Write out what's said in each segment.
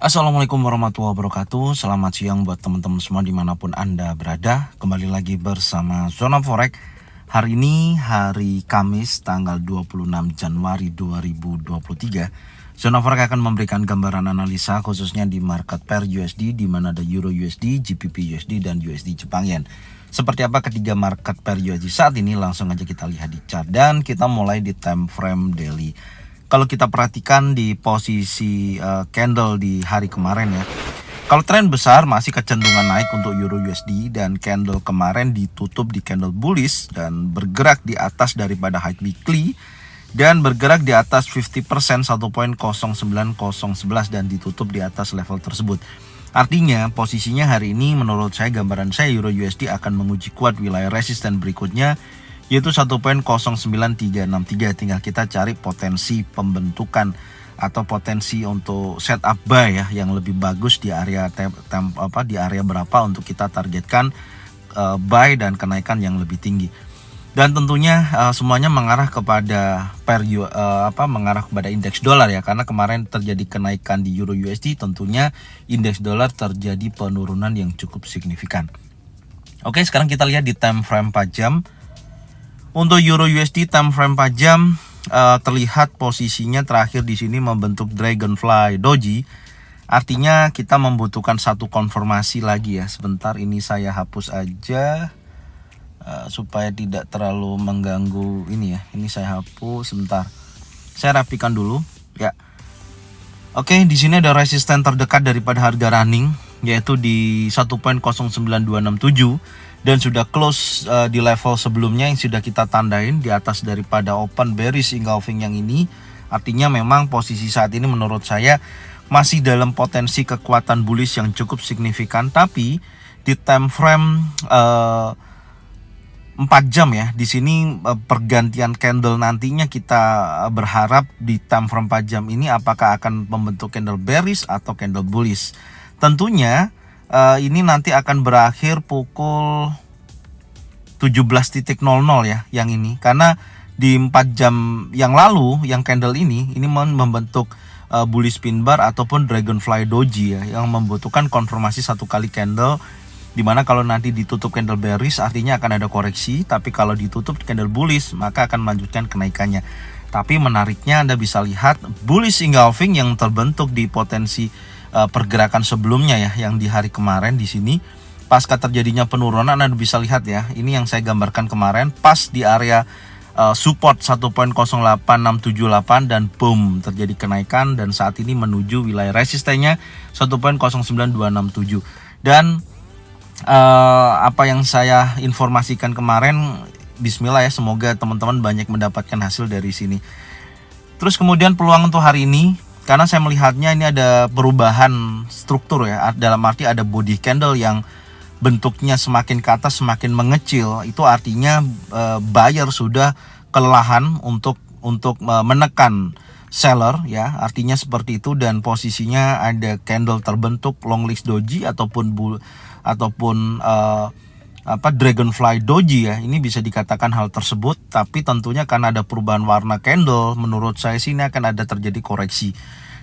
Assalamualaikum warahmatullahi wabarakatuh. Selamat siang buat teman-teman semua dimanapun Anda berada. Kembali lagi bersama Zona Forex. Hari ini hari Kamis tanggal 26 Januari 2023. Zona Forex akan memberikan gambaran analisa khususnya di market pair USD, di mana ada Euro USD, GBP USD, dan USD Jepang Yen. Seperti apa ketiga market pair USD saat ini? Langsung aja kita lihat di chart dan kita mulai di time frame daily. Kalau kita perhatikan di posisi candle di hari kemarin ya, kalau tren besar masih kecenderungan naik untuk Euro USD, dan candle kemarin ditutup di candle bullish dan bergerak di atas daripada high weekly dan bergerak di atas 50% 1.09011 dan ditutup di atas level tersebut. Artinya posisinya hari ini menurut saya, gambaran saya, Euro USD akan menguji kuat wilayah resisten berikutnya, yaitu 1.09363. Tinggal kita cari potensi pembentukan atau potensi untuk setup buy ya yang lebih bagus di area di area berapa untuk kita targetkan buy dan kenaikan yang lebih tinggi. Dan tentunya semuanya mengarah kepada mengarah kepada indeks dolar ya, karena kemarin terjadi kenaikan di Euro USD, tentunya indeks dolar terjadi penurunan yang cukup signifikan. Oke, sekarang kita lihat di time frame 4 jam. Untuk Euro USD time frame 4 jam terlihat posisinya terakhir di sini membentuk Dragonfly Doji. Artinya kita membutuhkan satu konfirmasi lagi ya. Sebentar, ini saya hapus aja supaya tidak terlalu mengganggu ini ya. Ini saya hapus sebentar. Saya rapikan dulu ya. Oke, di sini ada resisten terdekat daripada harga running, yaitu di 1.09267 dan sudah close di level sebelumnya yang sudah kita tandain di atas daripada open bearish engulfing yang ini. Artinya memang posisi saat ini menurut saya masih dalam potensi kekuatan bullish yang cukup signifikan, tapi di time frame 4 jam ya, di sini pergantian candle nantinya kita berharap di time frame 4 jam ini apakah akan membentuk candle bearish atau candle bullish. Tentunya ini nanti akan berakhir pukul 17.00 ya yang ini, karena di 4 jam yang lalu yang candle ini membentuk bullish pin bar ataupun Dragonfly Doji ya, yang membutuhkan konfirmasi satu kali candle, dimana kalau nanti ditutup candle bearish artinya akan ada koreksi, tapi kalau ditutup candle bullish maka akan melanjutkan kenaikannya. Tapi menariknya Anda bisa lihat bullish engulfing yang terbentuk di potensi pergerakan sebelumnya ya, yang di hari kemarin di sini pasca terjadinya penurunan. Anda bisa lihat ya, ini yang saya gambarkan kemarin pas di area support 1.08678 dan boom terjadi kenaikan, dan saat ini menuju wilayah resistennya 1.09267. Dan apa yang saya informasikan kemarin, bismillah ya, semoga teman-teman banyak mendapatkan hasil dari sini. Terus kemudian peluang untuk hari ini, karena saya melihatnya ini ada perubahan struktur ya, dalam arti ada body candle yang bentuknya semakin ke atas semakin mengecil. Itu artinya buyer sudah kelelahan untuk menekan seller ya, artinya seperti itu. Dan posisinya ada candle terbentuk longlist doji ataupun Dragonfly Doji ya, ini bisa dikatakan hal tersebut. Tapi tentunya karena ada perubahan warna candle, menurut saya sih ini akan ada terjadi koreksi.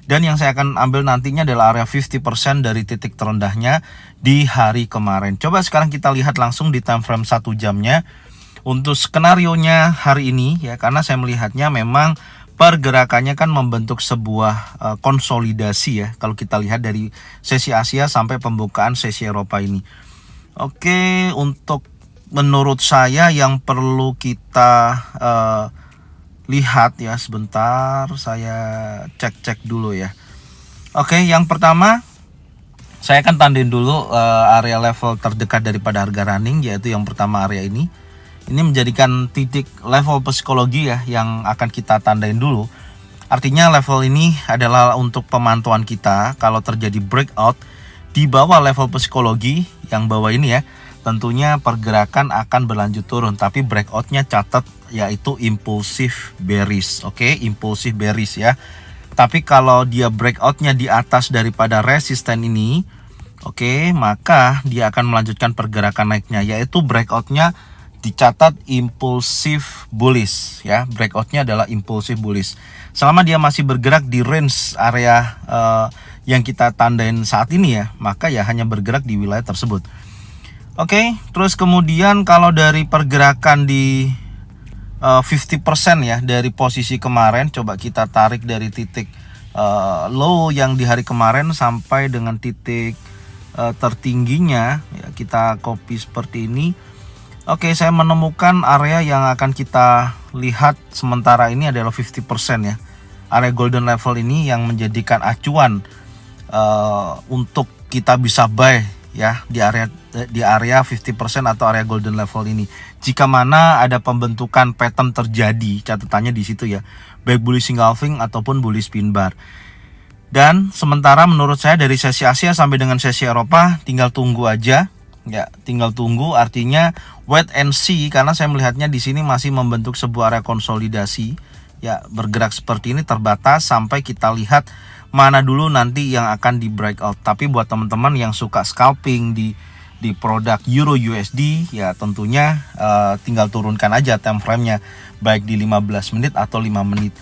Dan yang saya akan ambil nantinya adalah area 50% dari titik terendahnya di hari kemarin. Coba sekarang kita lihat langsung di time frame 1 jamnya untuk skenario nya hari ini ya, karena saya melihatnya memang pergerakannya kan membentuk sebuah konsolidasi ya, kalau kita lihat dari sesi Asia sampai pembukaan sesi Eropa ini. Oke, untuk menurut saya yang perlu kita lihat ya, sebentar saya cek dulu ya. Oke, yang pertama saya akan tandain dulu area level terdekat daripada harga running, yaitu yang pertama area ini. Ini menjadikan titik level psikologi ya yang akan kita tandain dulu. Artinya level ini adalah untuk pemantauan kita. Kalau terjadi breakout di bawah level psikologi yang bawah ini ya, tentunya pergerakan akan berlanjut turun, tapi breakoutnya catat yaitu impulsif bearish. Oke, impulsif bearish ya. Tapi kalau dia breakoutnya di atas daripada resisten ini, oke, maka dia akan melanjutkan pergerakan naiknya, yaitu breakoutnya dicatat impulsif bullish ya. Breakoutnya adalah impulsif bullish. Selama dia masih bergerak di range area yang kita tandain saat ini ya, maka ya hanya bergerak di wilayah tersebut. Oke, terus kemudian kalau dari pergerakan di 50% ya dari posisi kemarin, coba kita tarik dari titik low yang di hari kemarin sampai dengan titik tertingginya ya, kita copy seperti ini. Oke, saya menemukan area yang akan kita lihat sementara ini adalah 50% ya. Area golden level ini yang menjadikan acuan untuk kita bisa buy ya di area 50% atau area golden level ini. Jika mana ada pembentukan pattern terjadi, catatannya di situ ya, baik bullish engulfing ataupun bullish pin bar. Dan sementara menurut saya dari sesi Asia sampai dengan sesi Eropa tinggal tunggu aja ya, tinggal tunggu, artinya wait and see, karena saya melihatnya di sini masih membentuk sebuah area konsolidasi ya, bergerak seperti ini terbatas sampai kita lihat mana dulu nanti yang akan di breakout. Tapi buat teman-teman yang suka scalping di produk Euro USD ya, tentunya tinggal turunkan aja time frame-nya baik di 15 menit atau 5 menit.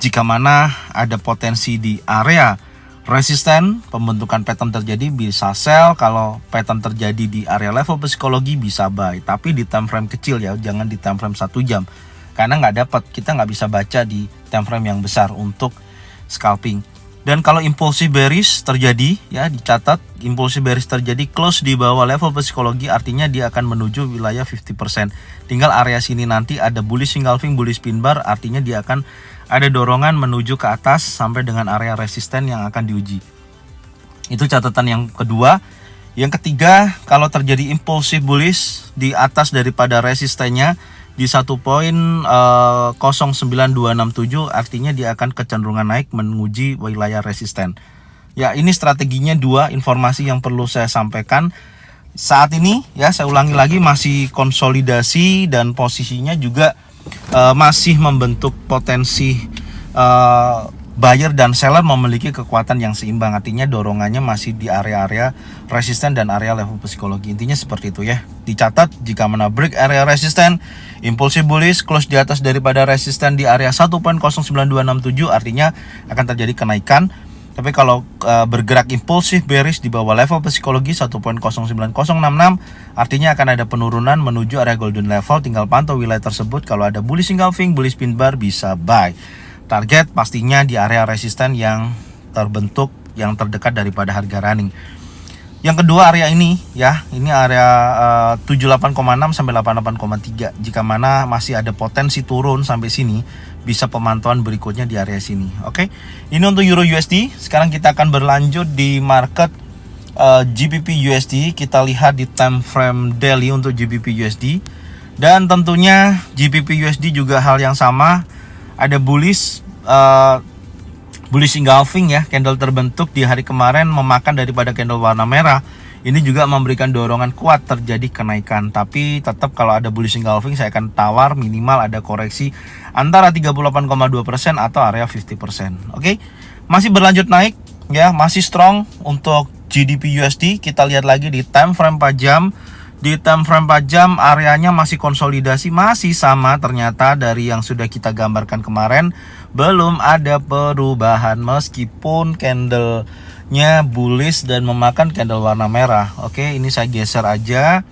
Jika mana ada potensi di area resisten, pembentukan pattern terjadi bisa sell. Kalau pattern terjadi di area level psikologi bisa buy, tapi di time frame kecil ya, jangan di time frame 1 jam, karena kita nggak bisa baca di time frame yang besar untuk scalping. Dan kalau impulsif bearish terjadi ya, dicatat impulsif bearish terjadi close di bawah level psikologi, artinya dia akan menuju wilayah 50%. Tinggal area sini nanti ada bullish engulfing, bullish pin bar, artinya dia akan ada dorongan menuju ke atas sampai dengan area resisten yang akan diuji. Itu catatan yang kedua. Yang ketiga, kalau terjadi impulsif bullish di atas daripada resistennya di 1.09267, artinya dia akan kecenderungan naik menguji wilayah resisten. Ya, ini strateginya dua, informasi yang perlu saya sampaikan. Saat ini ya, saya ulangi lagi, masih konsolidasi dan posisinya juga masih membentuk potensi buyer dan seller memiliki kekuatan yang seimbang, artinya dorongannya masih di area-area resisten dan area level psikologi. Intinya seperti itu ya. Dicatat, jika mana break area resisten, impulsif bullish close di atas daripada resisten di area 1.09267, artinya akan terjadi kenaikan. Tapi kalau bergerak impulsif bearish di bawah level psikologi 1.09066, artinya akan ada penurunan menuju area golden level. Tinggal pantau wilayah tersebut. Kalau ada bullish engulfing, bullish pin bar, bisa buy. Target pastinya di area resisten yang terbentuk, yang terdekat daripada harga running. Yang kedua area ini ya, ini area 78,6 sampai 88,3. Jika mana masih ada potensi turun sampai sini, bisa pemantauan berikutnya di area sini. Oke. Ini untuk Euro USD. Sekarang kita akan berlanjut di market GBP USD. Kita lihat di time frame daily untuk GBP USD. Dan tentunya GBP USD juga hal yang sama. Ada bullish engulfing ya, candle terbentuk di hari kemarin memakan daripada candle warna merah. Ini juga memberikan dorongan kuat terjadi kenaikan. Tapi tetap kalau ada bullish engulfing, saya akan tawar minimal ada koreksi antara 38,2% atau area 50%. Oke. Masih berlanjut naik ya, masih strong untuk GBP USD. Kita lihat lagi di time frame 4 jam. Di time frame 4 jam areanya masih konsolidasi, masih sama ternyata dari yang sudah kita gambarkan kemarin. Belum ada perubahan meskipun candlenya bullish dan memakan candle warna merah. Oke, ini saya geser aja.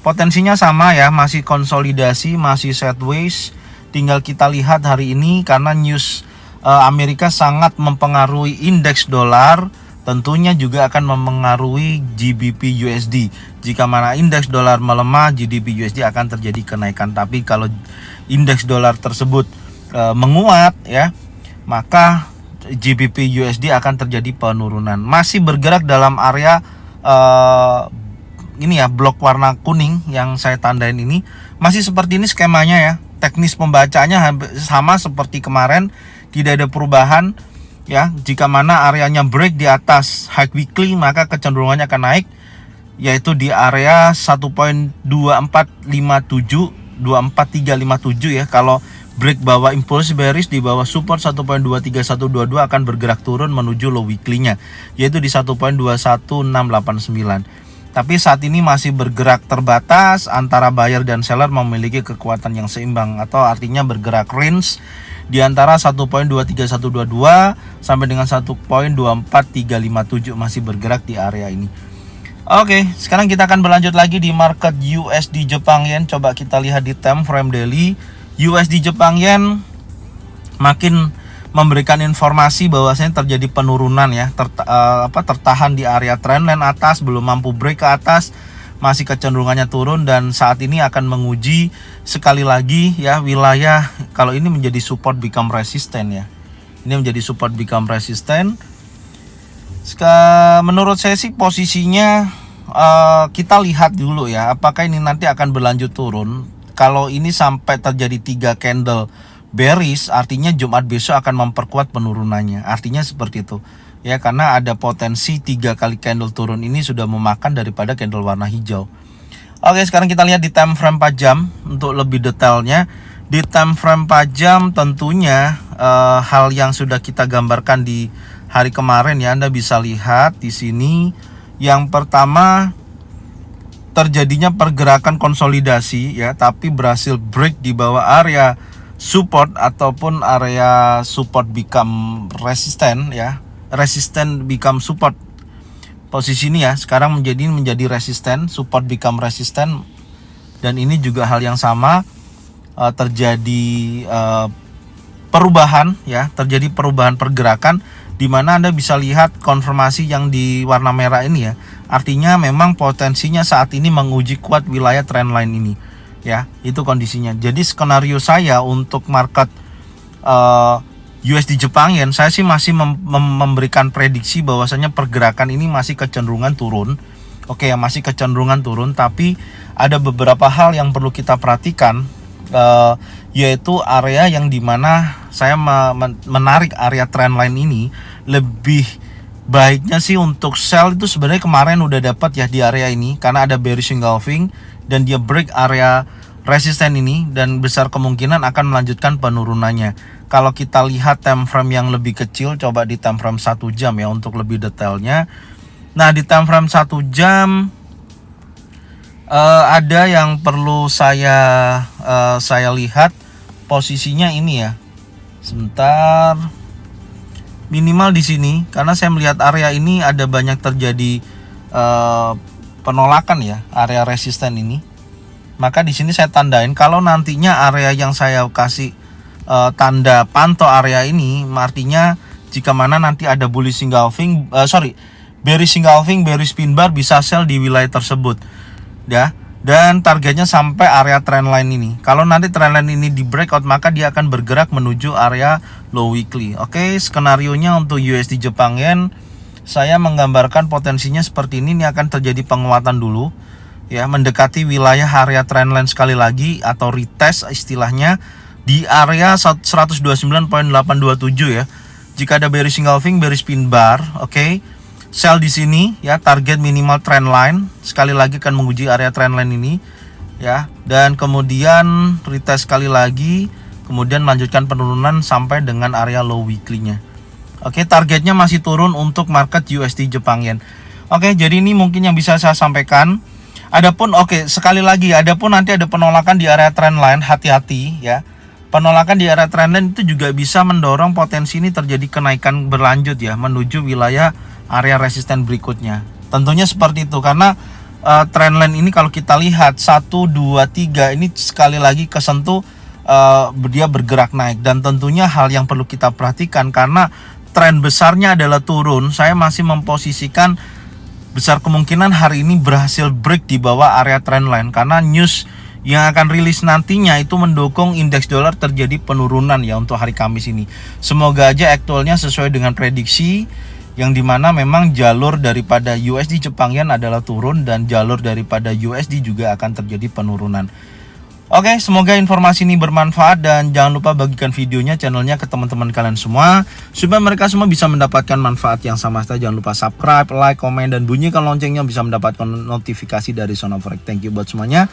Potensinya sama ya, masih konsolidasi, masih sideways. Tinggal kita lihat hari ini karena news Amerika sangat mempengaruhi indeks dolar. Tentunya juga akan mempengaruhi GBP USD. Jika mana indeks dolar melemah, GBP USD akan terjadi kenaikan. Tapi kalau indeks dolar tersebut menguat ya, maka GBP USD akan terjadi penurunan. Masih bergerak dalam area ini ya, blok warna kuning yang saya tandain ini. Masih seperti ini skemanya ya. Teknis pembacaannya sama seperti kemarin, tidak ada perubahan. Ya, jika mana areanya break di atas high weekly, maka kecenderungannya akan naik, yaitu di area 1.24357 ya. Kalau break bawah impulse bearish di bawah support 1.23122 akan bergerak turun menuju low weekly-nya, yaitu di 1.21689. Tapi saat ini masih bergerak terbatas antara buyer dan seller memiliki kekuatan yang seimbang, atau artinya bergerak range di antara 1.23122 sampai dengan 1.24357, masih bergerak di area ini. Oke, sekarang kita akan berlanjut lagi di market USD Jepang Yen. Coba kita lihat di time frame daily. USD Jepang Yen makin memberikan informasi bahwasanya terjadi penurunan ya, tertahan di area trendline atas, belum mampu break ke atas, masih kecenderungannya turun, dan saat ini akan menguji sekali lagi ya wilayah, kalau ini menjadi support become resistant ya. Ini menjadi support become resistant. Menurut saya sih posisinya kita lihat dulu ya, apakah ini nanti akan berlanjut turun. Kalau ini sampai terjadi 3 candle bearish, artinya Jumat besok akan memperkuat penurunannya. Artinya seperti itu ya, karena ada potensi 3 kali candle turun ini sudah memakan daripada candle warna hijau. Oke, sekarang kita lihat di time frame 4 jam untuk lebih detailnya. Di time frame 4 jam tentunya hal yang sudah kita gambarkan di hari kemarin ya, Anda bisa lihat di sini. Yang pertama, terjadinya pergerakan konsolidasi ya, tapi berhasil break di bawah area support ataupun area support become resistant ya. Resistant become support. Posisi ini ya sekarang menjadi resistant, support become resistant, dan ini juga hal yang sama, terjadi perubahan ya, terjadi perubahan pergerakan, di mana Anda bisa lihat konfirmasi yang di warna merah ini ya. Artinya memang potensinya saat ini menguji kuat wilayah trendline ini ya. Itu kondisinya. Jadi skenario saya untuk market USD Jepang Yen, saya sih masih memberikan prediksi bahwasanya pergerakan ini masih kecenderungan turun. Oke ya, masih kecenderungan turun, tapi ada beberapa hal yang perlu kita perhatikan, yaitu area yang dimana saya menarik area trendline ini. Lebih baiknya sih untuk sell itu sebenarnya kemarin udah dapat ya di area ini, karena ada bearish engulfing dan dia break area resisten ini, dan besar kemungkinan akan melanjutkan penurunannya. Kalau kita lihat time frame yang lebih kecil, coba di time frame 1 jam ya untuk lebih detailnya. Nah, di time frame 1 jam ada yang perlu saya lihat posisinya ini ya. Sebentar. Minimal di sini, karena saya melihat area ini ada banyak terjadi penolakan ya, area resisten ini. Maka di sini saya tandain, kalau nantinya area yang saya kasih tanda pantau area ini, artinya jika mana nanti ada bullish engulfing, bearish engulfing, bearish pin bar, bisa sell di wilayah tersebut ya. Dan targetnya sampai area trendline ini. Kalau nanti trendline ini di breakout, maka dia akan bergerak menuju area low weekly. Oke, skenarionya untuk USD Jepang Yen, saya menggambarkan potensinya seperti ini. Ini akan terjadi penguatan dulu ya, mendekati wilayah area trendline sekali lagi, atau retest istilahnya di area 129.827 ya. Jika ada bearish engulfing, bearish pin bar, oke, sell di sini ya, target minimal trendline, sekali lagi akan menguji area trendline ini ya, dan kemudian retest sekali lagi, kemudian melanjutkan penurunan sampai dengan area low weekly-nya. Oke, targetnya masih turun untuk market USD Jepang Yen. Oke, jadi ini mungkin yang bisa saya sampaikan. Adapun sekali lagi, adapun nanti ada penolakan di area trendline, hati-hati ya. Penolakan di area trendline itu juga bisa mendorong potensi ini terjadi kenaikan berlanjut ya, menuju wilayah area resisten berikutnya. Tentunya seperti itu, karena trendline ini kalau kita lihat 1, 2, 3 ini sekali lagi kesentuh, dia bergerak naik, dan tentunya hal yang perlu kita perhatikan karena tren besarnya adalah turun. Saya masih memposisikan besar kemungkinan hari ini berhasil break di bawah area trendline, karena news yang akan rilis nantinya itu mendukung indeks dolar terjadi penurunan ya untuk hari Kamis ini. Semoga aja aktualnya sesuai dengan prediksi, yang dimana memang jalur daripada USD Jepang Yen adalah turun, dan jalur daripada USD juga akan terjadi penurunan. Oke, semoga informasi ini bermanfaat, dan jangan lupa bagikan videonya, channelnya ke teman-teman kalian semua, supaya mereka semua bisa mendapatkan manfaat yang sama. Jangan lupa subscribe, like, komen, dan bunyikan loncengnya bisa mendapatkan notifikasi dari Zona Forex. Thank you buat semuanya.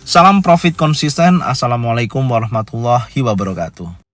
Salam profit konsisten. Assalamualaikum warahmatullahi wabarakatuh.